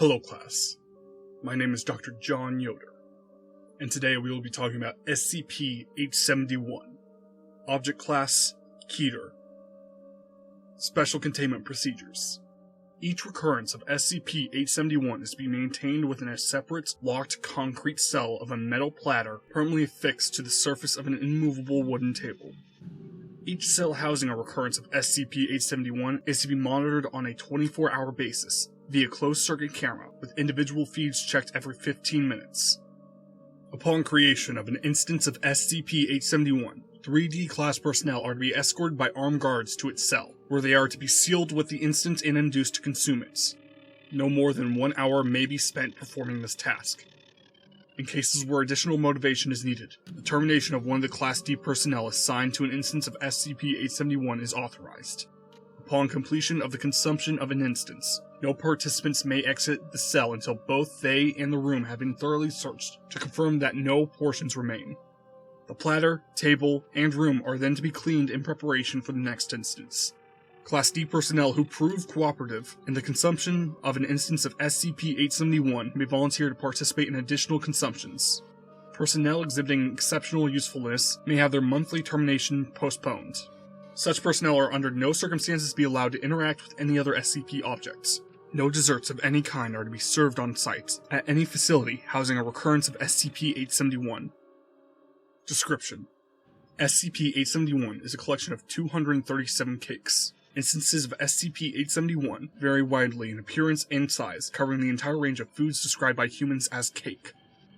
Hello class, my name is Dr. John Yoder, and today we will be talking about SCP-871, Object Class, Yoder. Special Containment Procedures. Each recurrence of SCP-871 is to be maintained within a separate, locked concrete cell of a metal platter permanently affixed to the surface of an immovable wooden table. Each cell housing a recurrence of SCP-871 is to be monitored on a 24-hour basis via closed-circuit camera, with individual feeds checked every 15 minutes. Upon creation of an instance of SCP-871, 3D class personnel are to be escorted by armed guards to its cell, where they are to be sealed with the instance and induced to consume it. No more than 1 hour may be spent performing this task. In cases where additional motivation is needed, the termination of one of the Class D personnel assigned to an instance of SCP-871 is authorized. Upon completion of the consumption of an instance, no participants may exit the cell until both they and the room have been thoroughly searched to confirm that no portions remain. The platter, table, and room are then to be cleaned in preparation for the next instance. Class D personnel who prove cooperative in the consumption of an instance of SCP-871 may volunteer to participate in additional consumptions. Personnel exhibiting exceptional usefulness may have their monthly termination postponed. Such personnel are under no circumstances to be allowed to interact with any other SCP objects. No desserts of any kind are to be served on site at any facility housing a recurrence of SCP-871. Description: SCP-871 is a collection of 237 cakes. Instances of SCP-871 vary widely in appearance and size, covering the entire range of foods described by humans as cake.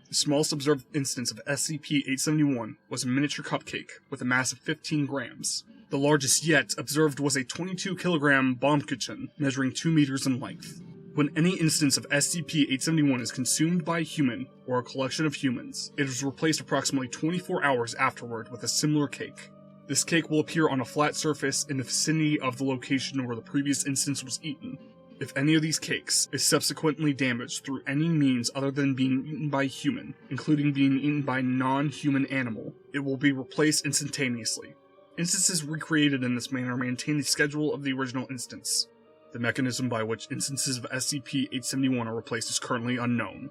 The smallest observed instance of SCP-871 was a miniature cupcake with a mass of 15 grams. The largest yet observed was a 22-kilogram Baumkuchen, measuring 2 meters in length. When any instance of SCP-871 is consumed by a human or a collection of humans, it is replaced approximately 24 hours afterward with a similar cake. This cake will appear on a flat surface in the vicinity of the location where the previous instance was eaten. If any of these cakes is subsequently damaged through any means other than being eaten by a human, including being eaten by a non-human animal, it will be replaced instantaneously. Instances recreated in this manner maintain the schedule of the original instance. The mechanism by which instances of SCP-871 are replaced is currently unknown.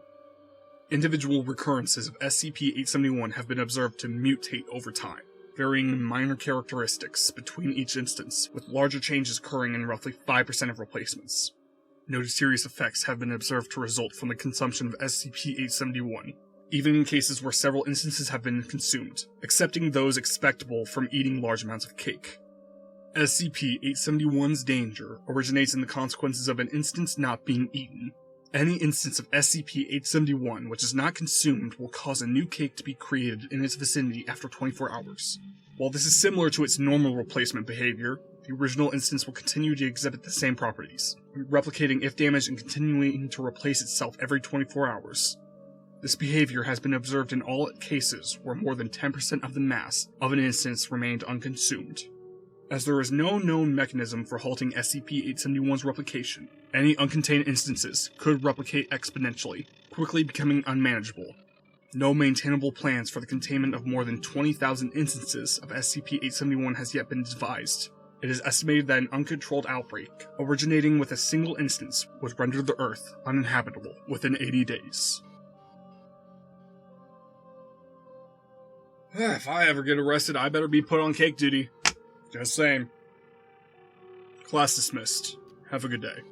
Individual recurrences of SCP-871 have been observed to mutate over time, varying in minor characteristics between each instance, with larger changes occurring in roughly 5% of replacements. No serious effects have been observed to result from the consumption of SCP-871, even in cases where several instances have been consumed, excepting those expectable from eating large amounts of cake. SCP-871's danger originates in the consequences of an instance not being eaten. Any instance of SCP-871 which is not consumed will cause a new cake to be created in its vicinity after 24 hours. While this is similar to its normal replacement behavior, the original instance will continue to exhibit the same properties, replicating if damaged and continuing to replace itself every 24 hours. This behavior has been observed in all cases where more than 10% of the mass of an instance remained unconsumed. As there is no known mechanism for halting SCP-871's replication, any uncontained instances could replicate exponentially, quickly becoming unmanageable. No maintainable plans for the containment of more than 20,000 instances of SCP-871 has yet been devised. It is estimated that an uncontrolled outbreak, originating with a single instance, would render the Earth uninhabitable within 80 days. If I ever get arrested, I better be put on cake duty. Just saying. Class dismissed. Have a good day.